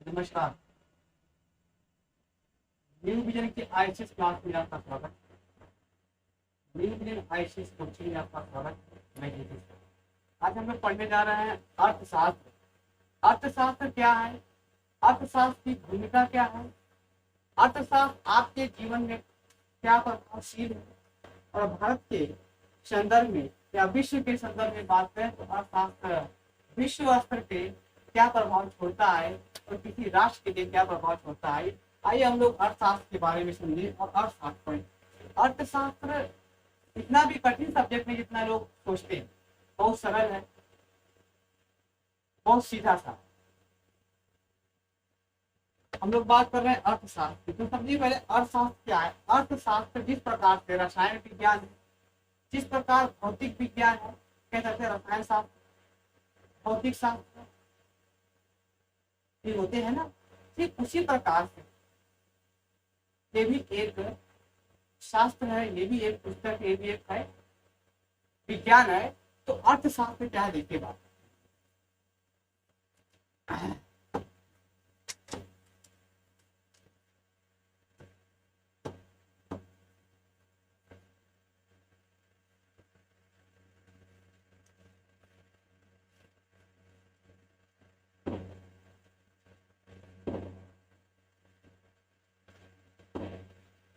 नमस्कार। New vision की ICS class में आपका स्वागत। न्यू विजन आईसीएस कोचिंग में आपका स्वागत। मैं नीतीश। आज हम लोग पढ़ने जा रहे हैं अर्थशास्त्र। अर्थशास्त्र क्या है, अर्थशास्त्र की भूमिका क्या है, अर्थशास्त्र आपके जीवन में क्या प्रभावशील है, और भारत के संदर्भ में या विश्व के संदर्भ में बात करें तो अर्थशास्त्र विश्व स्तर पे क्या प्रभाव छोड़ता है और किसी राष्ट्र के लिए क्या प्रभाव छोड़ता है। आइए हम लोग अर्थशास्त्र के बारे में समझें और अर्थशास्त्र पढ़ें। अर्थशास्त्र इतना भी कठिन सब्जेक्ट नहीं जितना लोग सोचते हैं, बहुत सरल है, बहुत सीधा सा। हम लोग बात कर रहे हैं अर्थशास्त्र, तो समझिए पहले अर्थशास्त्र क्या है। अर्थशास्त्र जिस प्रकार से रसायन विज्ञान है, जिस प्रकार भौतिक विज्ञान है, कह सकते हैं रसायन शास्त्र, भौतिक शास्त्र ये होते हैं ना, ठीक उसी प्रकार से ये भी एक शास्त्र है, ये भी एक पुस्तक है, ये भी एक है विज्ञान है। तो अर्थशास्त्र क्या है देखिए बात।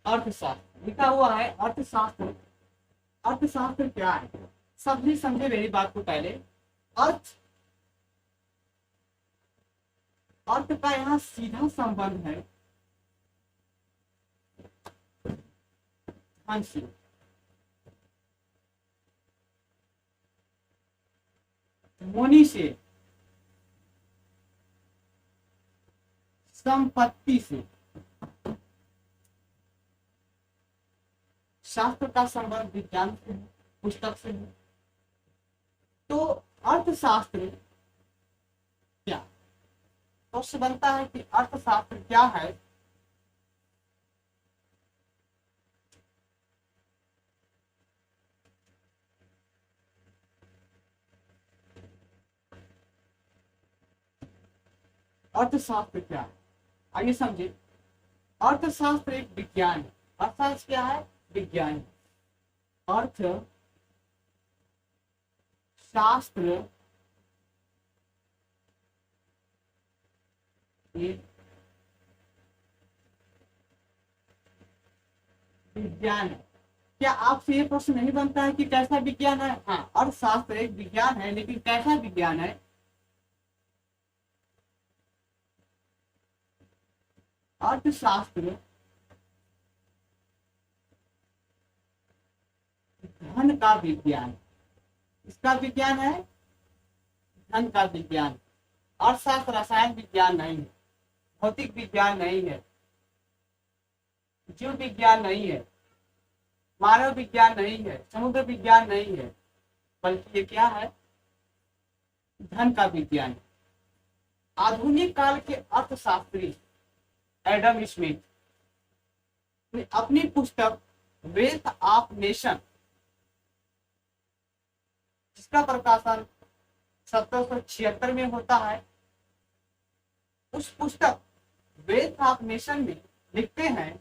अर्थशास्त्र लिखा हुआ है अर्थशास्त्र। अर्थशास्त्र क्या है, सभी समझे मेरी बात को पहले। अर्थ अर्थ का यहाँ सीधा संबंध है धन से। मुनि से, संपत्ति से। शास्त्र का संबंध विज्ञान से है, पुस्तक से है। तो अर्थशास्त्र क्या, तो उससे बनता है कि अर्थशास्त्र क्या है। अर्थशास्त्र क्या है आइए समझे। अर्थशास्त्र एक विज्ञान है। अर्थशास्त्र क्या है, विज्ञान। अर्थ शास्त्र एक विज्ञान है। क्या आपसे ये प्रश्न नहीं बनता है कि कैसा विज्ञान है? हाँ, अर्थशास्त्र एक विज्ञान है, लेकिन कैसा विज्ञान है? अर्थशास्त्र धन का विज्ञान। इसका विज्ञान है धन का विज्ञान। अर्थशास्त्र रसायन विज्ञान नहीं है, भौतिक विज्ञान नहीं है, जीव विज्ञान नहीं है, मानव विज्ञान नहीं है, समुद्र विज्ञान नहीं है, बल्कि ये क्या है, धन का विज्ञान। आधुनिक काल के अर्थशास्त्री एडम स्मिथ ने अपनी पुस्तक वेल्थ ऑफ नेशन, जिसका प्रकाशन 1776 में होता है, उस पुस्तक वेल्थ ऑफ नेशन में लिखते हैं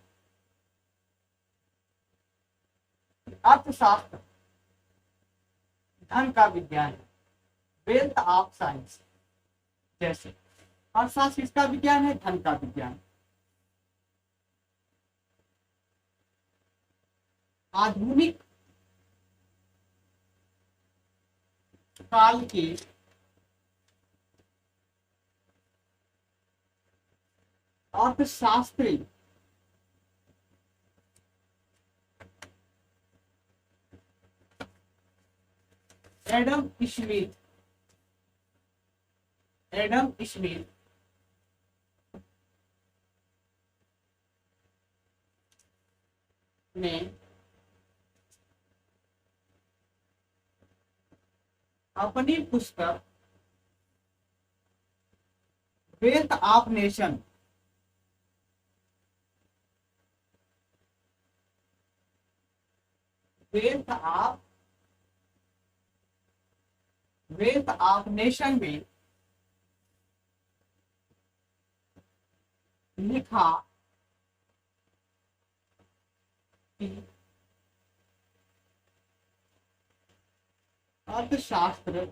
कि अर्थशास्त्र धन का विज्ञान है, वेल्थ ऑफ साइंस। जैसे अर्थशास्त्र किसका विज्ञान है, धन का विज्ञान। आधुनिक काल के अर्थशास्त्री एडम स्मिथ ने अपनी पुस्तक wealth of nation wealth of nation में लिखा कि अर्थशास्त्र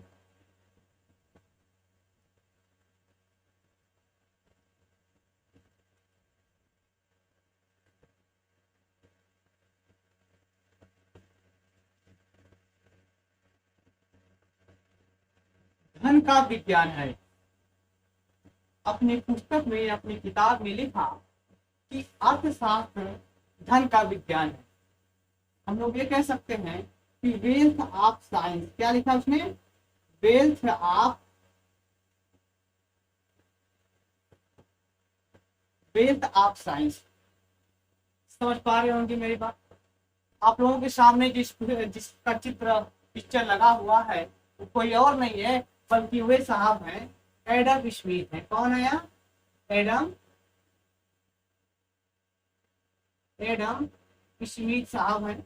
धन का विज्ञान है। अपनी पुस्तक में, अपनी किताब में लिखा कि अर्थशास्त्र धन का विज्ञान है। हम लोग ये कह सकते हैं कि वेल्थ ऑफ साइंस, क्या लिखा उसने, wealth of, wealth of science. समझ पा रहे होंगे मेरी बात। आप लोगों के सामने जिसका चित्र पिक्चर लगा हुआ है वो कोई और नहीं है बल्कि वे साहब हैं, एडम स्मिथ है। कौन है यहाँ, एडम, एडम स्मिथ साहब हैं।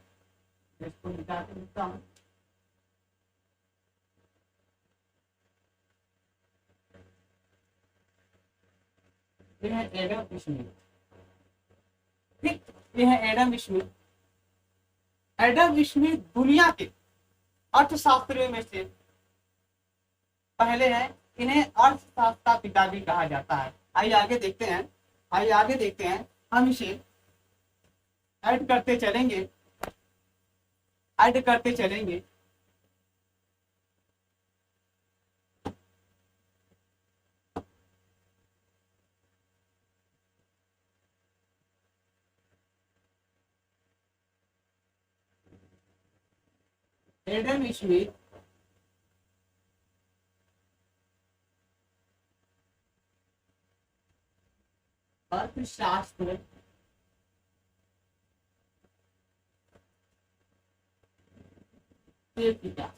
इसको मिटा के लिखता हूँ। ये है एडम स्मिथ, ठीक, ये है एडम स्मिथ। एडम स्मिथ दुनिया के अर्थशास्त्रियों में से पहले हैं। इन्हें अर्थशास्त्र का पिता भी कहा जाता है। आइए आगे देखते हैं, आइए आगे देखते हैं। हम इसे ऐड करते चलेंगे, ऐड करते चलेंगे। एडम स्मिथ अर्थशास्त्र के पिता।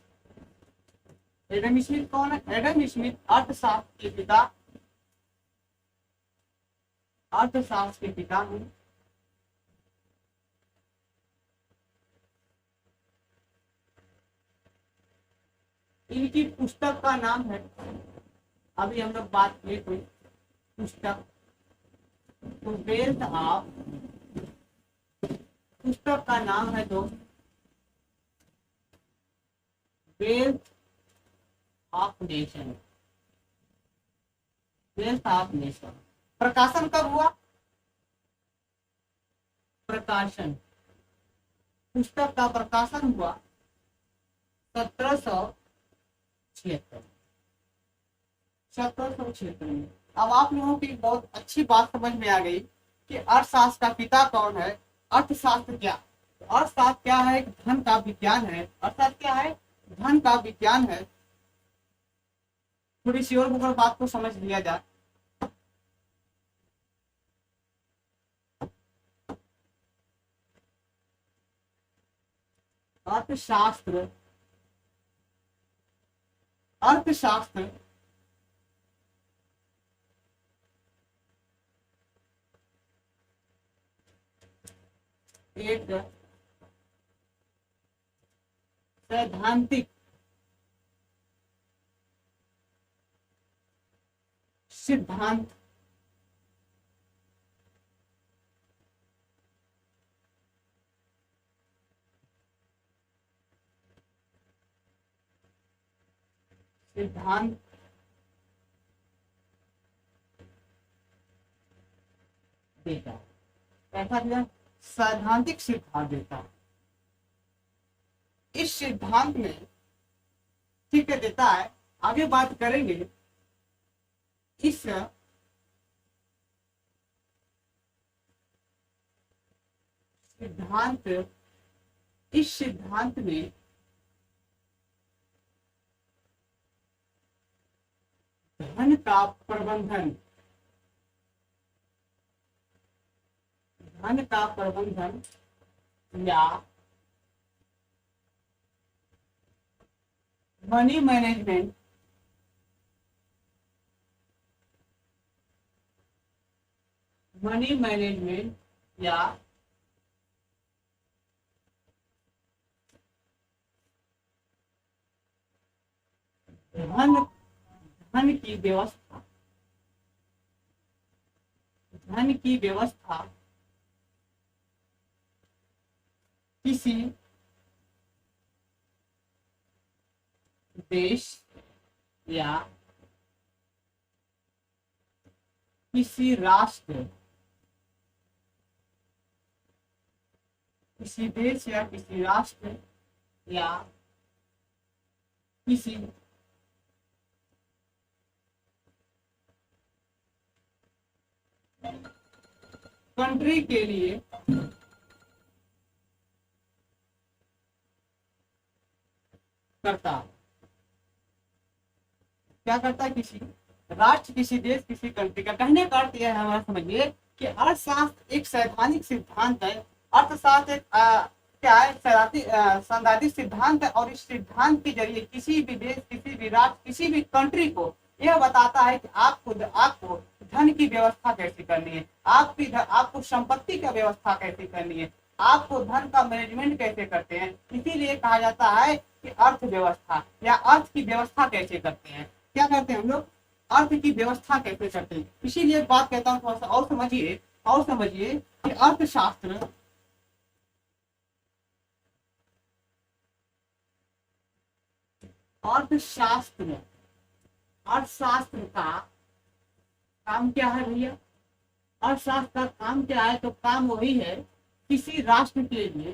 एडम स्मिथ कौन है, एडम स्मिथ अर्थशास्त्र के पिता, अर्थशास्त्र के पिता हैं। इनकी पुस्तक का नाम है, अभी हम लोग बात किए कोई पुस्तक, तो वेल्थ ऑफ, पुस्तक का नाम है तो wealth of nation, wealth of nation. प्रकाशन कब हुआ, प्रकाशन, पुस्तक का प्रकाशन हुआ 1776, 1776 में। अब आप लोगों की बहुत अच्छी बात समझ में आ गई कि अर्थशास्त्र का पिता कौन है। अर्थशास्त्र क्या, अर्थशास्त्र क्या है, धन का विज्ञान है। अर्थशास्त्र क्या है, धन का विज्ञान है। थोड़ी सी और अगर बात को समझ लिया जाए, अर्थशास्त्र, अर्थशास्त्र एक सैद्धांतिक सिद्धांत सिद्धांत देता, कैसा दिया, सैद्धांतिक सिद्धांत देता। इस सिद्धांत में ठीक है देता है। आगे बात करेंगे इस सिद्धांत, इस सिद्धांत में धन का प्रबंधन, धन का प्रबंधन या मनी मैनेजमेंट, मनी मैनेजमेंट या धन, धन की व्यवस्था, धन की व्यवस्था किसी देश या किसी राष्ट्र, किसी देश या किसी राष्ट्र या किसी कंट्री के लिए करता। क्या करता है? किसी राष्ट्र, किसी देश, किसी कंट्री का। कहने का अर्थ यह है, हमारा समझिए कि अर्थशास्त्र एक सैद्धांतिक सिद्धांत है। अर्थशास्त्र एक क्या है? सैद्धांतिक सिद्धांत है, और इस सिद्धांत के जरिए किसी भी देश, किसी भी राष्ट्र, किसी भी कंट्री को यह बताता है कि आपको धन की व्यवस्था कैसे करनी है, आपको संपत्ति का व्यवस्था कैसे करनी है, आपको धन का मैनेजमेंट कैसे करते हैं। इसीलिए कहा जाता है कि अर्थव्यवस्था या अर्थ की व्यवस्था कैसे करते हैं। क्या करते हैं हम लोग? अर्थ की व्यवस्था कैसे करते हैं। इसीलिए एक बात कहता हूँ, थोड़ा सा और समझिए कि अर्थशास्त्र अर्थशास्त्र का काम क्या है भैया? अर्थशास्त्र का काम क्या है? तो काम वही है, किसी राष्ट्र के लिए,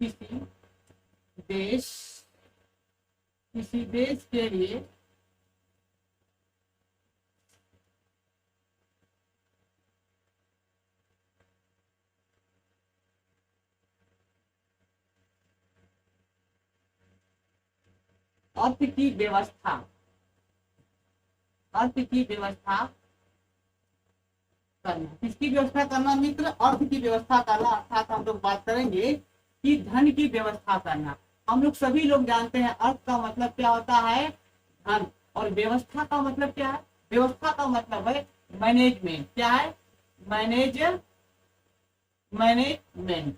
किसी देश के लिए अर्थ की व्यवस्था करना। किसकी व्यवस्था करना मित्र? अर्थ की व्यवस्था करना। अर्थात हम लोग बात करेंगे कि धन की व्यवस्था करना। हम लोग सभी लोग जानते हैं अर्थ का मतलब क्या होता है? धन। और व्यवस्था का मतलब क्या है? व्यवस्था का मतलब है मैनेजमेंट। क्या है? मैनेजमेंट।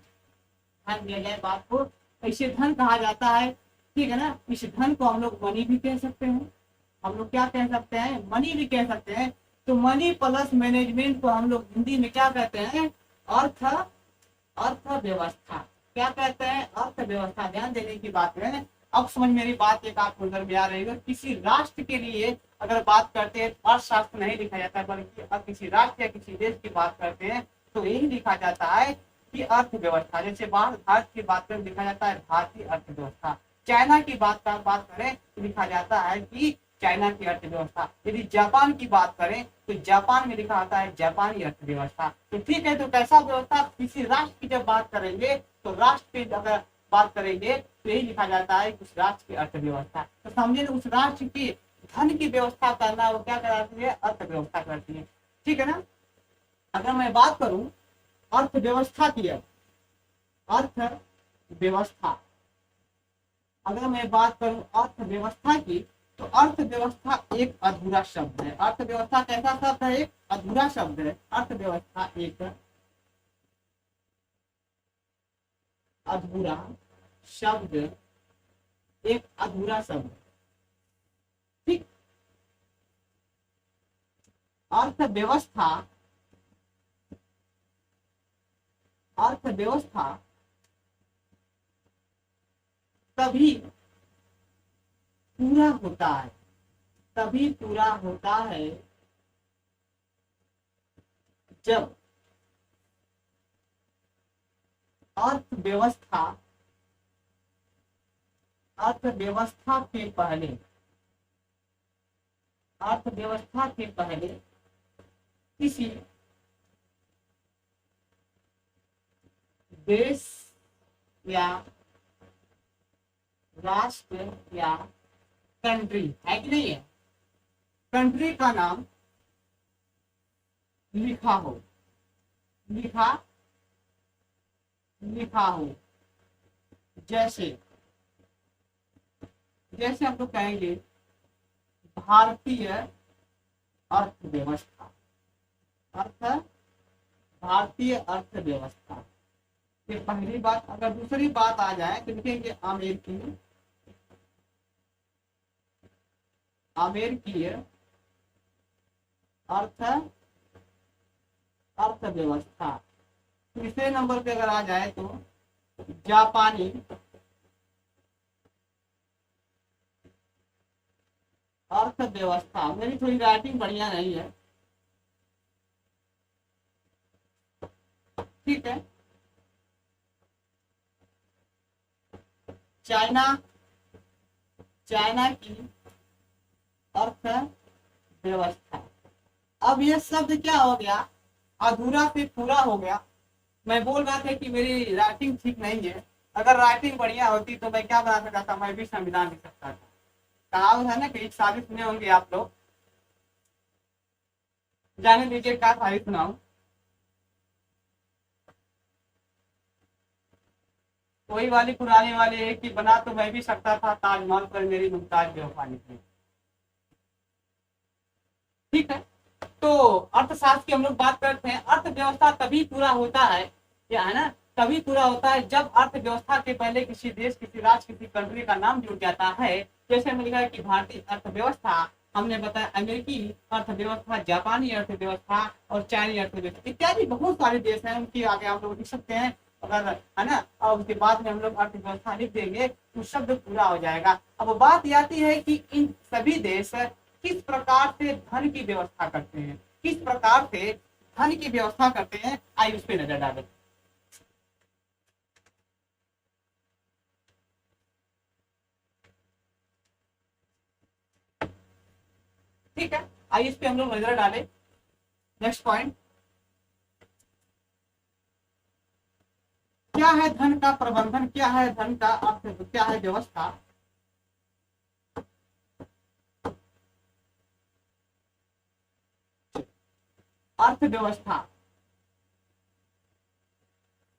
धन दिया जाए बात को, इसे धन कहा जाता है। ठीक है ना? इस धन को हम लोग मनी भी कह सकते हैं। हम लोग क्या कह सकते हैं? मनी भी कह सकते हैं। तो मनी प्लस मैनेजमेंट को हम लोग हिंदी में क्या कहते हैं? अर्थव्यवस्था। क्या कहते हैं? अर्थव्यवस्था। ध्यान देने की बात है। अब समझ मेरी बात एक आपको नजर में आ रही है। किसी राष्ट्र के लिए अगर बात करते हैं, अर्थशास्त्र नहीं लिखा जाता है, बल्कि किसी राष्ट्र या किसी देश की बात करते हैं तो यही लिखा जाता है कि अर्थव्यवस्था। जैसे भारत की बात करें, लिखा जाता है भारतीय अर्थव्यवस्था। चाइना की बात करें तो लिखा जाता है कि चाइना की अर्थव्यवस्था। यदि जापान की बात करें तो जापान में लिखा आता है जापानी अर्थव्यवस्था। तो ठीक है, तो कैसा व्यवस्था? किसी राष्ट्र की जब बात करेंगे तो राष्ट्र की अगर बात करेंगे तो यही लिखा जाता है उस राष्ट्र की अर्थव्यवस्था। तो समझे, उस राष्ट्र की धन की व्यवस्था करना वो क्या कराती है? अर्थव्यवस्था करती है। ठीक है ना? अगर मैं बात करूं अर्थव्यवस्था की, अर्थव्यवस्था अगर मैं बात करूं अर्थव्यवस्था की, तो अर्थव्यवस्था एक अधूरा शब्द है। अर्थव्यवस्था कैसा शब्द है? एक अधूरा शब्द है। अर्थव्यवस्था एक अधूरा शब्द, एक अधूरा शब्द। ठीक। अर्थव्यवस्था तभी पूरा होता है जब अर्थव्यवस्था के पहले किसी देश या राष्ट्र या कंट्री, है कि नहीं है, कंट्री का नाम लिखा हो। जैसे हम लोग कहेंगे भारतीय अर्थव्यवस्था। भारतीय अर्थव्यवस्था, ये पहली बात। अगर दूसरी बात आ जाए तो लिखेंगे अमेरिकीय अर्थव्यवस्था। अर्थव्यवस्था। तीसरे नंबर पे अगर आ जाए तो जापानी अर्थव्यवस्था। मेरी थोड़ी राइटिंग बढ़िया नहीं है, ठीक है। चाइना, चाइना की अर्थव्यवस्था। अब ये शब्द क्या हो गया, अधूरा से पूरा हो गया। मैं बोल रहा था कि मेरी राइटिंग ठीक नहीं है, अगर राइटिंग बढ़िया होती तो मैं क्या बना सकता था, मैं भी संविधान लिख सकता था। कहावत है ना कि एक शादी सुने होंगे आप लोग, जाने दीजिए क्या शादी सुनाऊं। वही वाली पुरानी वाली है कि बना तो मैं भी सकता था ताजमहल पर मेरी मुमताज बेवफा निकली। ठीक है, तो अर्थशास्त्र की हम लोग बात करते हैं। अर्थव्यवस्था तभी पूरा होता है, क्या है ना, तभी पूरा होता है जब अर्थव्यवस्था के पहले किसी देश, किसी राज्य, किसी कंट्री का नाम जुड़ जाता है। जैसे हमने लिखा है कि भारतीय अर्थव्यवस्था, हमने बताया अमेरिकी अर्थव्यवस्था, जापानी अर्थव्यवस्था और चाइनीज अर्थव्यवस्था इत्यादि बहुत सारे देश हैं, उनकी आगे हम लोग लिख सकते हैं अगर, है ना। और उसके बाद में हम लोग अर्थव्यवस्था लिख देंगे तो शब्द पूरा हो जाएगा। अब बात आती है कि इन सभी देश किस प्रकार से धन की व्यवस्था करते हैं, किस प्रकार से धन की व्यवस्था करते हैं, आइए उस पर नजर डालें। ठीक है, आइए इस पे हम लोग नजर डालें। नेक्स्ट पॉइंट, क्या है धन का प्रबंधन, क्या है धन का अर्थ, क्या है व्यवस्था। अर्थव्यवस्था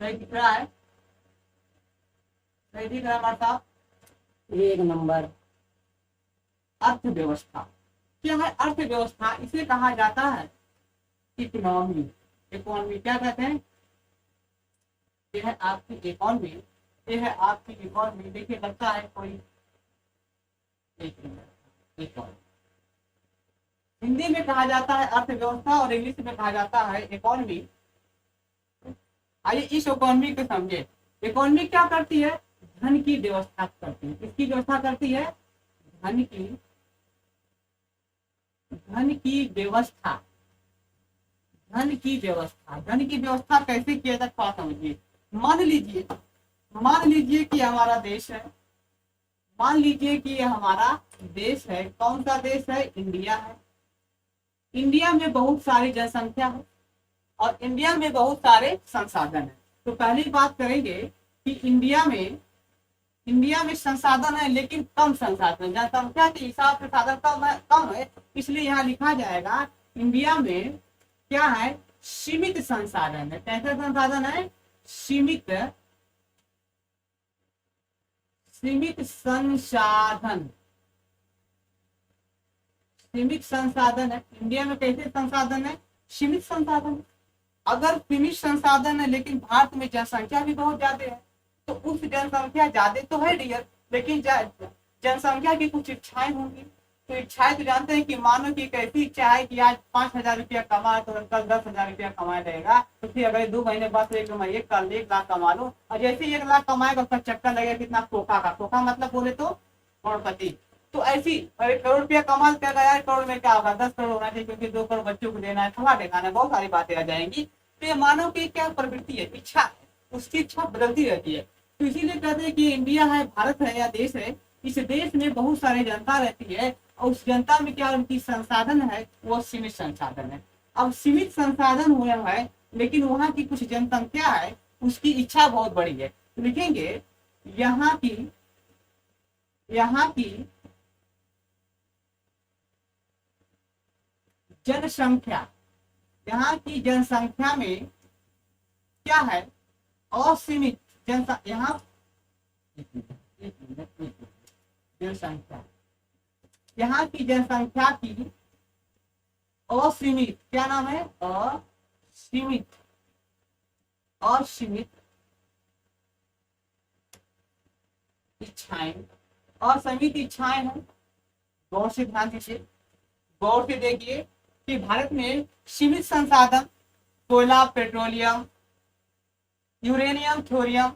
सही दिख रहा है, सही दिख रहा है हमारे साहब, एक नंबर। अर्थव्यवस्था क्या है, अर्थव्यवस्था इसे कहा जाता है इकोनॉमी। इकोनॉमी क्या कहते हैं, ये है आपकी इकोनॉमी, ये है आपकी इकोनॉमी। देखिए लगता है कोई, एक मिनट, इकोनॉमी हिंदी में कहा जाता है अर्थव्यवस्था और इंग्लिश में कहा जाता है इकोनॉमी। आइए इस इकोनॉमी को समझे। इकोनॉमी क्या करती है, धन की व्यवस्था करती है। किसकी व्यवस्था करती है, धन की, धन की व्यवस्था, धन की व्यवस्था। धन की व्यवस्था कैसे किया जाता है समझिए। मान लीजिए, मान लीजिए कि हमारा देश है, मान लीजिए कि ये हमारा देश है। कौन सा देश है, इंडिया है। इंडिया में बहुत सारी जनसंख्या है और इंडिया में बहुत सारे संसाधन है। तो पहली बात करेंगे कि इंडिया में संसाधन है लेकिन कम संसाधन, जनसंख्या के हिसाब से साधन कम है, इसलिए यहाँ लिखा जाएगा इंडिया में क्या है, सीमित संसाधन है। कैसे संसाधन है, सीमित, सीमित संसाधन, सीमित संसाधन है। इंडिया में कैसे संसाधन है, सीमित संसाधन। अगर सीमित संसाधन है लेकिन भारत में जनसंख्या भी बहुत ज्यादा है, तो उस जनसंख्या ज्यादा तो है डियर, लेकिन जनसंख्या की कुछ इच्छाएं होंगी। तो इच्छाएं तो जानते हैं कि मानो की कैसी इच्छा है कि आज 5,000 रुपया कमा तो कल 10,000 रुपया कमा रहेगा, तो फिर अगले 2 महीने बाद मैं ये कल 1 लाख कमा लूं, और जैसे 1 लाख कमाएगा उसका चक्कर लगेगा कितना, खोखा का। खोखा मतलब बोले तो करोड़पति। तो ऐसी 1 करोड़ रुपया कमा कर यार, करोड़ में क्या होगा, 10 करोड़ होना चाहिए क्योंकि 2 करोड़ बच्चों को देना है, थोड़ा देखाना है, बहुत सारी बातें आ जाएंगी। तो ये मानव की क्या प्रवृत्ति है, इच्छा है, उसकी इच्छा बदलती रहती है। तो इसीलिए कहते हैं कि इंडिया है, भारत है या देश है, इस देश में बहुत सारी जनता रहती है और उस जनता में क्या उनकी संसाधन है, वो सीमित संसाधन है। अब सीमित संसाधन हुआ है लेकिन वहां की कुछ जनसंख्या है, उसकी इच्छा बहुत बड़ी है। तो लिखेंगे यहाँ की, यहाँ की जनसंख्या, यहाँ की जनसंख्या में क्या है, असीमित जनसंख्या। यहाँ जनसंख्या, यहाँ की जनसंख्या की असीमित, क्या नाम है, असीमित, असीमित इच्छाएं, असीमित इच्छाएं हैं। गौर से ध्यान दीजिए, गौर से देखिए कि भारत में सीमित संसाधन कोयला, पेट्रोलियम, यूरेनियम, थोरियम,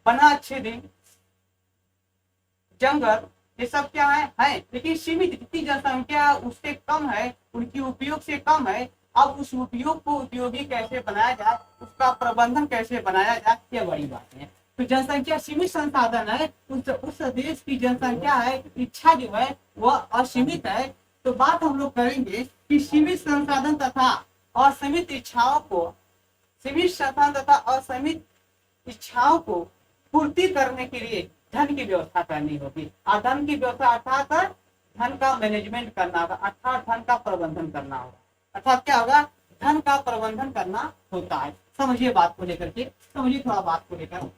बना अच्छे दिन, जंगल, ये सब क्या है लेकिन सीमित, जितनी जनसंख्या उससे कम है, उनकी उपयोग से कम है। अब उस उपयोग को उपयोगी कैसे बनाया जाए, उसका प्रबंधन कैसे बनाया जाए, ये बड़ी बात है। तो जनसंख्या सीमित संसाधन है, उस देश की जनसंख्या है, इच्छा जो है वह असीमित है। तो बात हम लोग करेंगे कि सीमित संसाधन तथा असीमित इच्छाओं को, सीमित संसाधन तथा असीमित इच्छाओं को पूर्ति करने के लिए धन की व्यवस्था करनी होगी। और धन की व्यवस्था अर्थात धन का मैनेजमेंट करना होगा, अर्थात धन का प्रबंधन करना होगा। अर्थात क्या होगा, धन का प्रबंधन करना होता है। समझिए बात को लेकर के, समझिए थोड़ा बात को लेकर,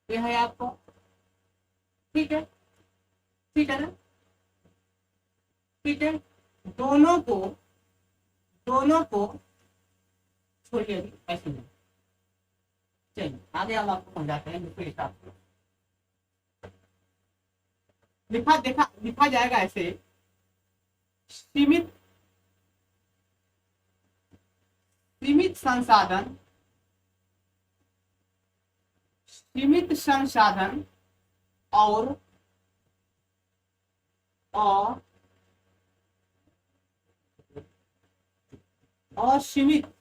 ये है आपको, ठीक है, ठीक है ना, ठीक है। दोनों को, दोनों को छोड़िए अभी, ऐसे नहीं, चलिए आगे हम आपको समझाते हैं दूसरे हिसाब से। लिखा जाएगा ऐसे, सीमित, सीमित संसाधन, सीमित संसाधन और असीमित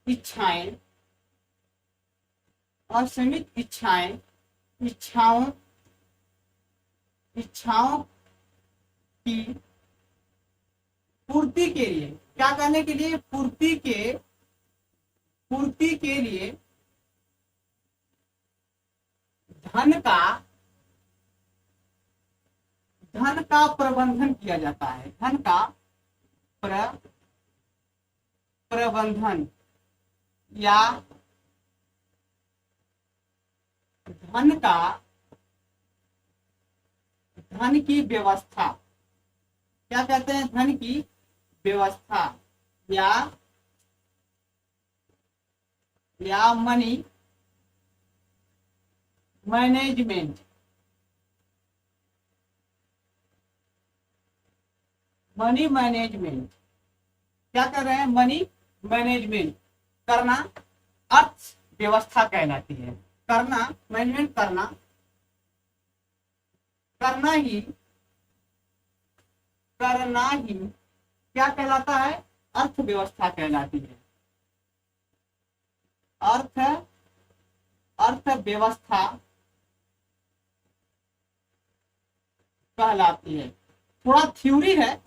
इच्छाएं, असीमित इच्छाएं, इच्छाओं, इच्छाओं की पूर्ति के लिए, क्या करने के लिए, पूर्ति के लिए धन का प्रबंधन किया जाता है। धन का प्रबंधन या धन की व्यवस्था, क्या कहते हैं, धन की व्यवस्था या मनी मैनेजमेंट, मनी मैनेजमेंट, क्या कर रहे हैं, मनी मैनेजमेंट करना अर्थव्यवस्था कहलाती है। करना, मैनेजमेंट करना, करना ही क्या कहलाता है, अर्थव्यवस्था कहलाती है। अर्थव्यवस्था कहलाती है। थोड़ा थ्योरी है,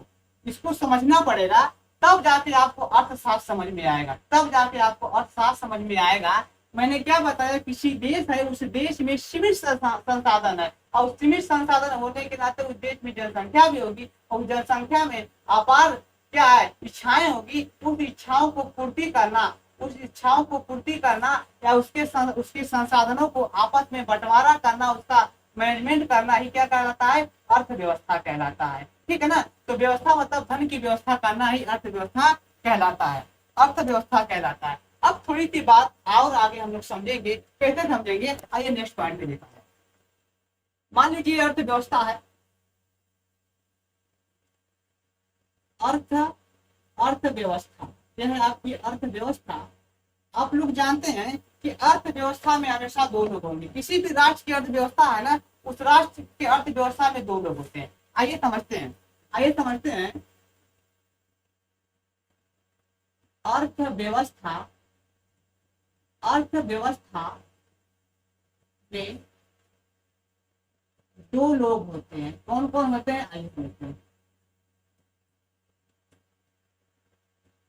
इसको समझना पड़ेगा, तब जाके आपको अर्थशास्त्र समझ में आएगा, तब जाके आपको अर्थशास्त्र समझ में आएगा। मैंने क्या बताया, किसी देश है, उस देश में सीमित संसाधन है, और सीमित संसाधन होने के नाते उस देश में जनसंख्या भी होगी, और जनसंख्या में अपार क्या है, इच्छाएं होगी। उस इच्छाओं को पूर्ति करना, उस इच्छाओं को पूर्ति करना या उसके संसाधनों को आपस में बंटवारा करना, उसका मैनेजमेंट करना ही क्या कहलाता है, अर्थव्यवस्था कहलाता है। ठीक है ना। तो व्यवस्था मतलब धन की व्यवस्था करना ही अर्थव्यवस्था कहलाता है, अर्थव्यवस्था कहलाता है। अब थोड़ी सी बात और आगे हम लोग समझेंगे, कैसे समझेंगे, आइए नेक्स्ट पॉइंट पे देखा है। मान लीजिए अर्थव्यवस्था है, अर्थव्यवस्था, यह है आपकी अर्थव्यवस्था। आप लोग जानते हैं कि अर्थव्यवस्था में हमेशा दो लोग होंगे। किसी भी राष्ट्र की अर्थव्यवस्था है ना, उस राष्ट्र की अर्थव्यवस्था में दो लोग होते हैं। आइए समझते हैं, अर्थव्यवस्था, अर्थव्यवस्था में दो लोग होते हैं। कौन कौन होते हैं, आइए समझते हैं।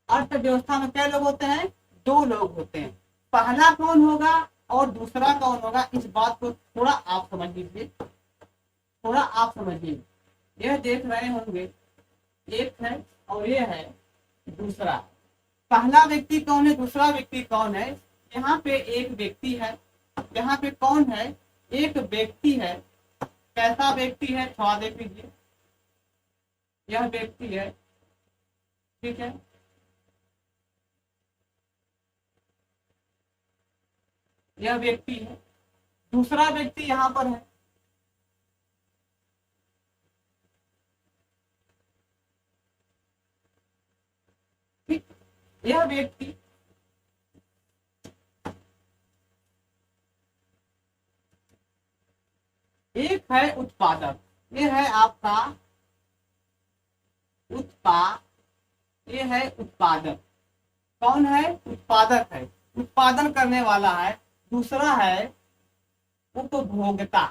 अर्थव्यवस्था में क्या लोग होते हैं, दो लोग होते हैं। पहला कौन होगा और दूसरा कौन होगा, इस बात को थोड़ा आप समझ लीजिए, थोड़ा आप समझिए। यह देख रहे होंगे, एक है और ये है दूसरा। पहला व्यक्ति कौन है, दूसरा व्यक्ति कौन है। यहाँ पे एक व्यक्ति है, यहाँ पे कौन है, एक व्यक्ति है। कैसा व्यक्ति है, थोड़ा देख लीजिए, यह व्यक्ति है, ठीक है। यह व्यक्ति है, दूसरा व्यक्ति यहाँ पर है, यह व्यक्ति एक है उत्पादक, ये है आपका ये है उत्पादक। कौन है? उत्पादक है, उत्पादन करने वाला है। दूसरा है उपभोक्ता।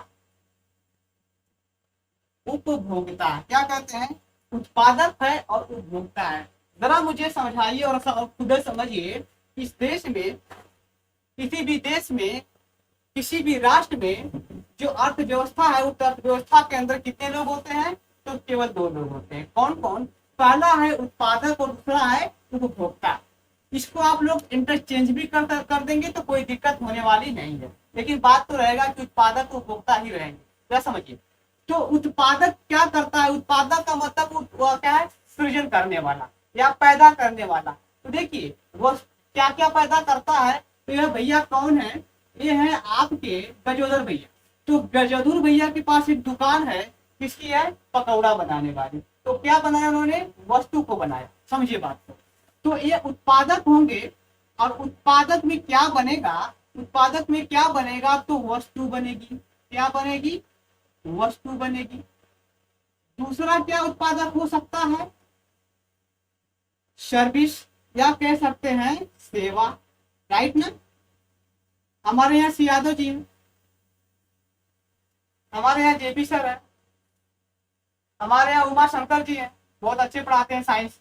उपभोक्ता क्या कहते हैं? उत्पादक है और उपभोक्ता है। जरा मुझे समझाइए और खुद समझिए, इस देश में, किसी भी देश में, किसी भी राष्ट्र में जो अर्थव्यवस्था है, उस अर्थव्यवस्था के अंदर कितने लोग होते हैं? तो केवल दो लोग होते हैं। कौन कौन? पहला है उत्पादक और दूसरा है उपभोक्ता। इसको आप लोग इंटरचेंज भी कर देंगे तो कोई दिक्कत होने वाली नहीं है, लेकिन बात तो रहेगा कि उत्पादक उपभोक्ता ही रहेंगे। क्या समझिए? तो उत्पादक क्या करता है? उत्पादक का मतलब वो क्या है? सृजन करने वाला या पैदा करने वाला। तो देखिए वो क्या क्या पैदा करता है। तो यह भैया कौन है? ये है आपके गजोदर भैया। तो गजोदर भैया के पास एक दुकान है, किसकी है? पकौड़ा बनाने वाली। तो क्या बनाया उन्होंने? वस्तु को बनाया। समझिए बात को। तो ये उत्पादक होंगे और उत्पादक में क्या बनेगा? उत्पादक में क्या बनेगा? तो वस्तु बनेगी। क्या बनेगी? वस्तु बनेगी। दूसरा क्या उत्पादक हो सकता है? सर्विस या कह सकते हैं सेवा। राइट ना? हमारे यहाँ सी यादव जी हैं, हमारे यहाँ जेपी सर है, हमारे यहाँ उमा शंकर जी हैं, बहुत अच्छे पढ़ाते हैं साइंस।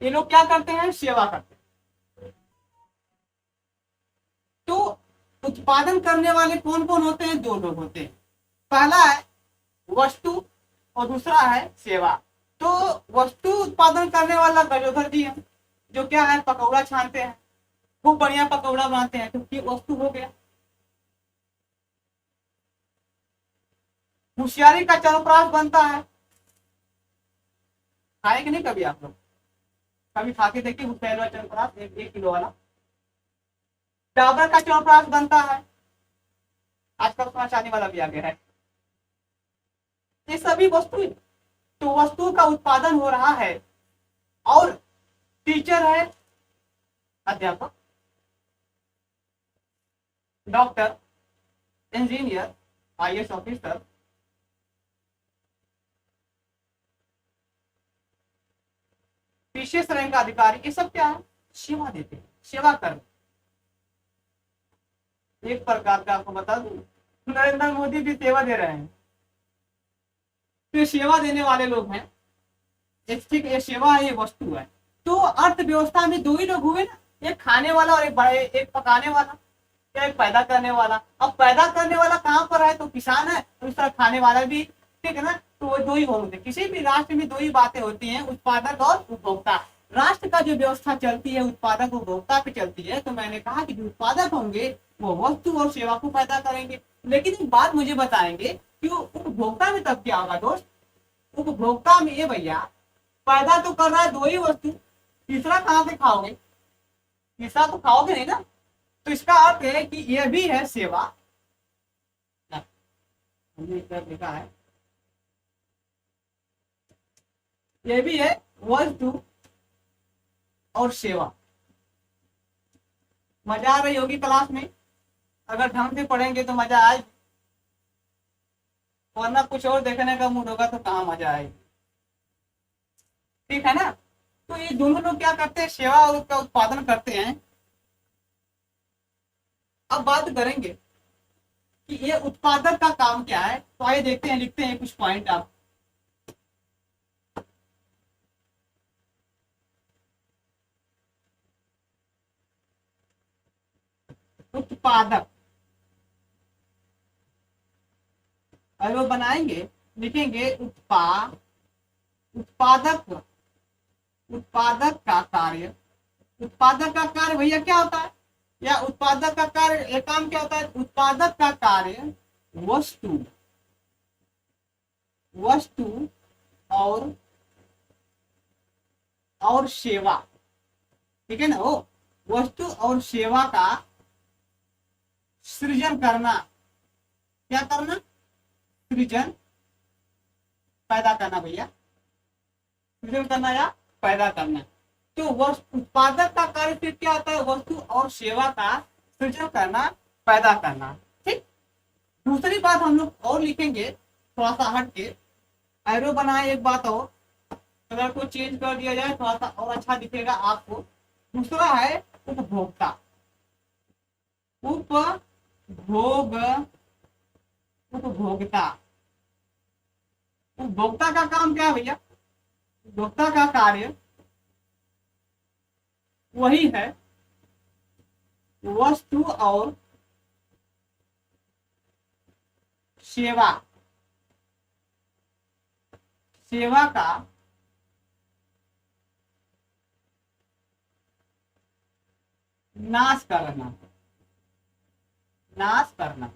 ये लोग क्या करते हैं? सेवा करते हैं। तो उत्पादन करने वाले कौन कौन होते हैं? दो लोग होते हैं। पहला है वस्तु और दूसरा है सेवा। तो वस्तु उत्पादन करने वाला गजोधर जी है, जो क्या है? पकौड़ा छानते हैं, खूब बढ़िया पकौड़ा बनाते हैं। तो ये वस्तु हो गया। होशियारी का चवनप्राश बनता है। खाए कि नहीं कभी आप लोग? कभी खा के देखिए होशियारी का चवनप्राश, 1 किलो वाला। डाबर का चवनप्राश बनता है, आजकल सोना चांदी वाला भी आ गया है। ये सभी वस्तु, तो वस्तु का उत्पादन हो रहा है। और टीचर है अध्यापक, डॉक्टर, इंजीनियर, आईएएस ऑफिसर, विशेष रैंक का अधिकारी, ये सब क्या है? सेवा देते हैं, सेवा कर। एक प्रकार का आपको बता दूं, नरेंद्र मोदी भी सेवा दे रहे हैं। तो ये सेवा देने वाले लोग हैं। ठीक, ये सेवा है, ये वस्तु है। तो अर्थव्यवस्था में दो ही लोग हुए ना, एक खाने वाला और एक पकाने वाला, या एक पैदा करने वाला। अब पैदा करने वाला कहाँ पर है? तो किसान है, तो इस तरह खाने वाला भी, ठीक है ना? तो वो दो ही होंगे। किसी भी राष्ट्र में दो ही बातें होती हैं, उत्पादक और उपभोक्ता। राष्ट्र का जो व्यवस्था चलती है उत्पादक उपभोक्ता पे चलती है। तो मैंने कहा कि जो उत्पादक होंगे वो वस्तु और सेवा को पैदा करेंगे। लेकिन एक बात मुझे बताएंगे कि उपभोक्ता में तब क्या होगा दोस्त? उपभोक्ता में ये भैया पैदा तो कर रहा है दो ही वस्तु, तीसरा कहाँ से खाओगे? तीसरा तो खाओगे नहीं ना। तो इसका अर्थ है कि यह भी है सेवा। हमने लिखा है यह भी है वस्तु और सेवा। मजा आ रही होगी क्लास में? अगर ढंग से पढ़ेंगे तो मजा आएगी, वरना कुछ और देखने का मूड होगा तो कहाँ मजा आएगी। ठीक है ना? तो ये दोनों लोग क्या करते हैं? सेवा का उत्पादन करते हैं। अब बात करेंगे कि ये उत्पादक का काम क्या है। तो आइए देखते हैं, लिखते हैं कुछ पॉइंट आप। उत्पादक, अगर वो बनाएंगे, लिखेंगे उत्पादक, उत्पादक का कार्य। उत्पादक का कार्य भैया क्या होता है? या उत्पादक का कार्य, एक काम क्या होता है? उत्पादक का कार्य वस्तु, वस्तु और सेवा, ठीक है ना? वो वस्तु और सेवा का सृजन करना। क्या करना? सृजन, पैदा करना भैया, सृजन करना या पैदा करना। तो वस्तु उत्पादक का कार्य फिर क्या होता है, वस्तु और सेवा का सृजन करना, पैदा करना। ठीक। दूसरी बात हम लोग और लिखेंगे थोड़ा सा हट के, एरो बनाए एक बात और, कलर को चेंज कर दिया जाए थोड़ा सा और अच्छा दिखेगा आपको। दूसरा है उपभोक्ता। उपभोग उपभोक्ता। उपभोक्ता का काम क्या है भैया, उपभोक्ता का कार्य वही है वस्तु और सेवा सेवा का नाश करना, नाश करना।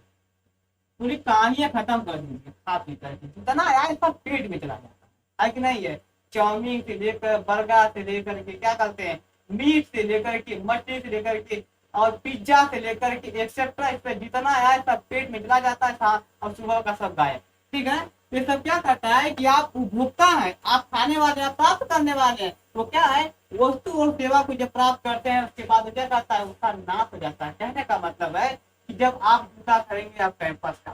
पूरी कहानियां खत्म कर दीजिए खा पी करके, जितना आया सब पेट में चला जाता है कि नहीं है। चाउमीन से लेकर बर्गर से लेकर के क्या करते हैं, मीट से लेकर के मछली से लेकर के और पिज्जा से लेकर के एक्सेट्रा, इस पर जितना आया सब पेट में चला जाता है शाम और सुबह का सब गायब। ठीक है, ये सब क्या करता है कि आप उपभोक्ता हैं, आप खाने वाले हैं, प्राप्त करने वाले हैं। तो क्या है, वस्तु और सेवा को जब प्राप्त करते हैं उसके बाद क्या करता है, उसका नाश हो जाता है। कहने का मतलब है कि जब आप जूता खरीदेंगे आप कैंपस का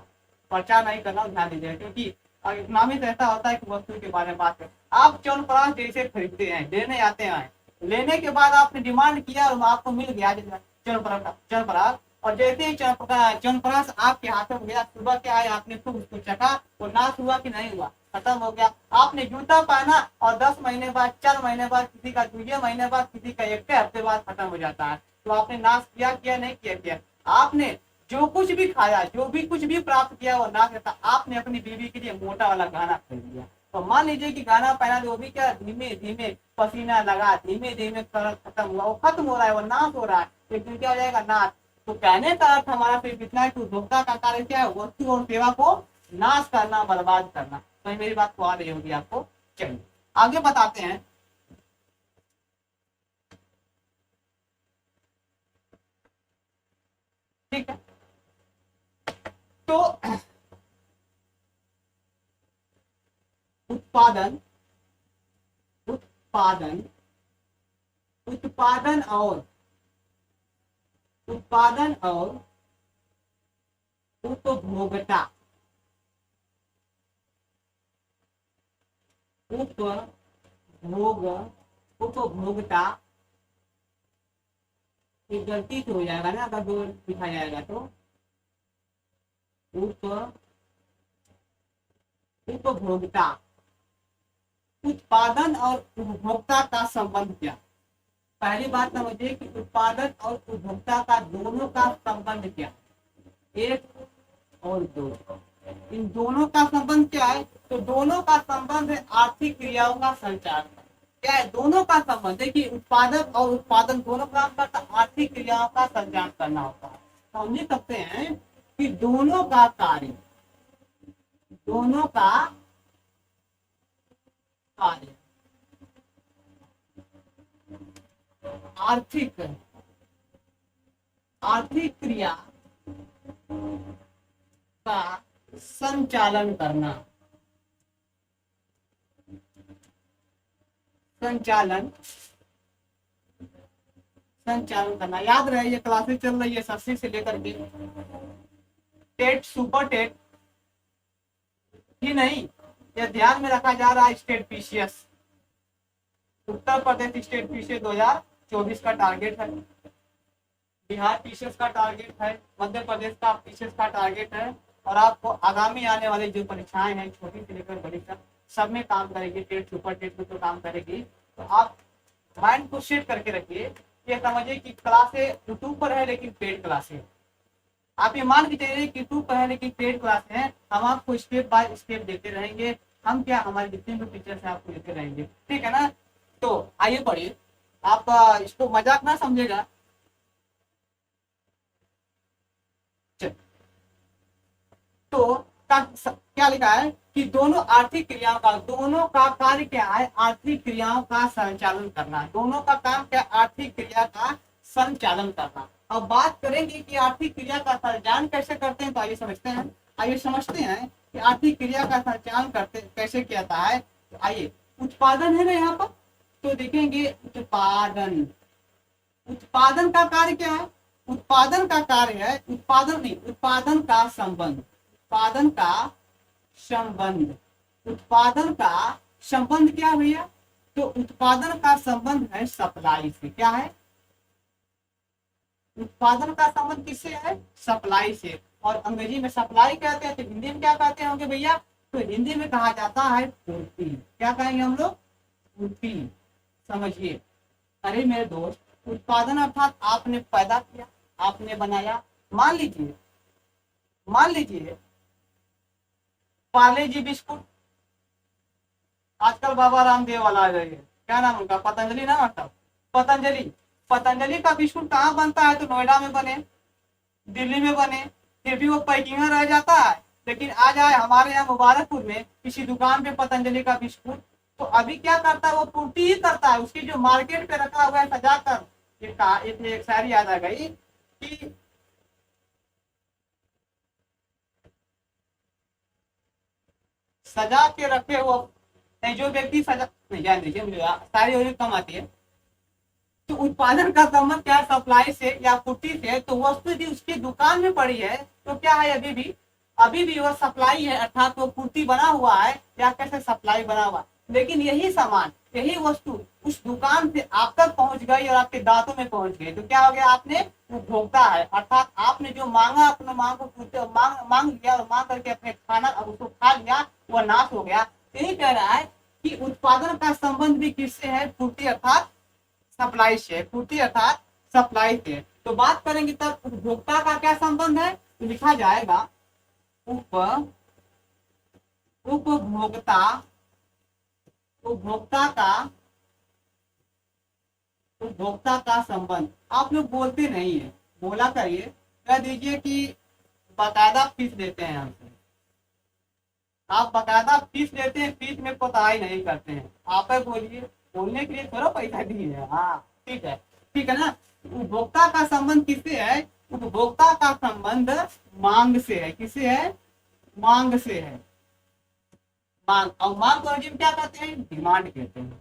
प्रचार नहीं करना, ध्यान दीजिए, क्योंकि इकोनॉमिक्स ऐसा होता है कि वस्तु के बारे में बात करें। आप च्यवनप्राश जैसे खरीदते हैं, लेने आते हैं, लेने के बाद आपने डिमांड किया और आपको मिल गया च्यवनप्राश, और जैसे ही च्यवनप्राश आपके हाथों में गया, सुबह क्या है आपने खूब उसको चखा, वो नाश हुआ कि नहीं हुआ, खत्म हो गया। आपने जूता पहना और 10 महीने बाद, 4 महीने बाद, किसी का 2 महीने बाद, किसी का 1 हफ्ते बाद खत्म हो जाता है। तो आपने नाश किया नहीं किया। आपने जो कुछ भी खाया, जो भी कुछ भी प्राप्त किया वो नाश रहता। आपने अपनी बीवी के लिए मोटा वाला गाना खरीद लिया, तो मान लीजिए कि गाना पहना तो वो भी क्या धीमे धीमे पसीना लगा, धीमे धीमे खत्म हुआ, वो खत्म हो रहा है, वो नाश हो रहा है, एक दिन क्या हो जाएगा, नाश। तो कहने का अर्थ हमारा सिर्फ इतना है कि उपभोक्ता का कार्य क्या है, वस्तु और सेवा को नाश करना, बर्बाद करना। तो मेरी बात को आ रही होगी आपको। चलिए आगे बताते हैं। ठीक है, तो उत्पादन उत्पादन उत्पादन और उपभोक्ता उपभोक्ता एक गलती से हो जाएगा ना, अगर दो लिखा जाएगा तो उपभोक्ता। उत्पादन और उपभोक्ता का संबंध क्या। पहली बात समझिए कि उत्पादन और उपभोक्ता का दोनों का संबंध क्या, एक और दो, इन दोनों का संबंध क्या है। तो दोनों का संबंध है आर्थिक क्रियाओं का संचालन। क्या है, दोनों का संबंध है कि उत्पादक और उत्पादन दोनों काम करता, आर्थिक क्रियाओं का संचालन करना होता है। तो हम लिख सकते हैं कि दोनों का कार्य आर्थिक क्रिया का संचालन करना, याद रहे ये क्लासेस चल रही है एसएससी से लेकर के टेट, सुपर टेट ही नहीं, ये ध्यान में रखा जा रहा है। State PCS, Uttar Pradesh state PCS 2024 का टारगेट है, बिहार पीसीएस का टारगेट है, मध्य प्रदेश का पीसीएस का टारगेट है, और आपको आगामी आने वाली जो परीक्षाएं हैं छोटी से लेकर बड़ी तक सब में काम करेगी। टेट, सुपर टेट में तो काम करेगी। तो आप माइंड को सेट करके रखिए, ये समझिए कि क्लासे यूट्यूब पर है लेकिन पेड क्लासे, आप ये मान के चलिए कि यूट्यूब पर है लेकिन पेड क्लास है। हम आपको स्टेप बाय स्टेप देते रहेंगे, हम क्या हमारे जितने भी टीचर्स हैं आपको देते रहेंगे। ठीक है ना। तो आइए पढ़िए, आप इसको मजाक ना समझेगा। तो क्या लिखा है कि दोनों आर्थिक क्रियाओं का, दोनों का कार्य क्या है, आर्थिक क्रियाओं का संचालन करना। दोनों का काम क्या, आर्थिक क्रिया का संचालन करना। अब बात करेंगे कि आर्थिक क्रिया का संचालन कैसे करते हैं, तो आइए समझते हैं कि आर्थिक क्रिया का संचालन करते कैसे किया जाता है। तो आइए, उत्पादन है ना यहाँ पर, तो देखेंगे उत्पादन। उत्पादन का कार्य क्या है? उत्पादन का कार्य है, उत्पादन नहीं, उत्पादन का संबंध, उत्पादन का संबंध, उत्पादन का संबंध क्या है भैया? तो उत्पादन का संबंध है सप्लाई से। क्या है? उत्पादन का संबंध किससे है? सप्लाई से। और अंग्रेजी में सप्लाई कहते हैं, तो हिंदी में क्या कहते होंगे भैया? तो हिंदी में कहा जाता है पूर्ति। क्या कहेंगे हम लोग? पूर्ति। समझिए। अरे मेरे दोस्त, उत्पादन अर्थात आपने पैदा किया, आपने बनाया। मान लीजिए, मान लीजिए पार्ले जी बिस्कुट, आजकल बाबा रामदेव वाला आ गई है, क्या नाम उनका? पतंजलि ना, मतलब पतंजलि। पतंजलि का बिस्कुट कहाँ बनता है? तो नोएडा में बने, दिल्ली में बने, फिर भी वो पैकिंग में रह जाता है। लेकिन आ जाए हमारे यहाँ मुबारकपुर में किसी दुकान पे पतंजलि का बिस्कुट, तो अभी क्या करता है? वो पूर्ति ही करता है, उसकी जो मार्केट पे रखा हुआ है सजा कर। एक शायरी याद आ गई कि सजा के रखे हो, नहीं जो व्यक्ति सजा, नहीं जान दीजिए, मुझे सारी और कम आती है। तो उत्पादन का संबंध क्या है? सप्लाई से या पूर्ति से। तो वस्तु यदि उसकी दुकान में पड़ी है तो क्या है? अभी भी वह सप्लाई है, अर्थात वो पूर्ति बना हुआ है, या कैसे सप्लाई बना हुआ। लेकिन यही सामान, यही वस्तु उस दुकान से आप तक पहुंच गई और आपके दांतों में पहुंच गई, तो क्या हो गया? आपने उपभोक्ता है, अर्थात आपने जो मांगा, अपने मांग को मांग लिया और मांग करके अपने खाना अब उसको खा लिया, वह नाश हो गया। यही कह रहा है कि उत्पादन का संबंध भी किससे है? पूर्ति अर्थात सप्लाई से। पूर्ति अर्थात सप्लाई से। तो बात करेंगे तब उपभोक्ता का क्या संबंध है? तो लिखा जाएगा उपभोक्ता, उपभोक्ता का, उपभोक्ता का संबंध। आप लोग बोलते नहीं है, बोला करिए। कह दीजिए कि बकायदा फीस देते हैं हमसे, आप बकायदा फीस लेते हैं, फीस में कोताही नहीं करते हैं। आप बोलिए, बोलने के लिए थोड़ा पैसा दिए है। हाँ ठीक है, ठीक है ना। उपभोक्ता का संबंध किससे है? उपभोक्ता का संबंध मांग से है। किससे है? मांग से है। मांग, और मांग को अंग्रेजी में क्या कहते हैं? डिमांड कहते हैं।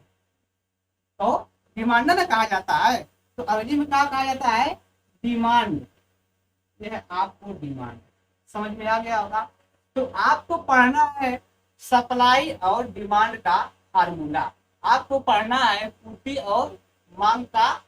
तो डिमांड ना कहा जाता है, तो अंग्रेजी में क्या कहा जाता है? डिमांड। यह है आपको डिमांड। समझ में आ गया होगा। तो आपको पढ़ना है सप्लाई और डिमांड का फार्मूला। आपको पढ़ना है पूर्ति और मांग का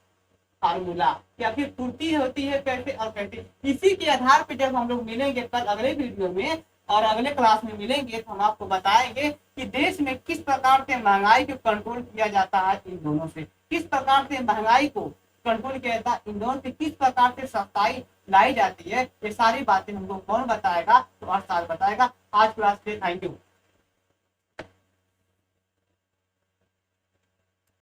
फार्मूला, या फिर पूर्ति होती है कैसे और कैसे। इसी के आधार पर जब हम लोग मिलेंगे कल अगले वीडियो में और अगले क्लास में मिलेंगे, तो हम आपको बताएंगे कि देश में किस प्रकार से महंगाई को कंट्रोल किया जाता है। इन दोनों से किस प्रकार से महंगाई को कंट्रोल किया जाता है, इन दोनों से किस प्रकार से सख्ताई लाई जाती है, ये सारी बातें हमको कौन बताएगा? तो अर्थशास्त्र बताएगा। आज क्लास के थैंक यू।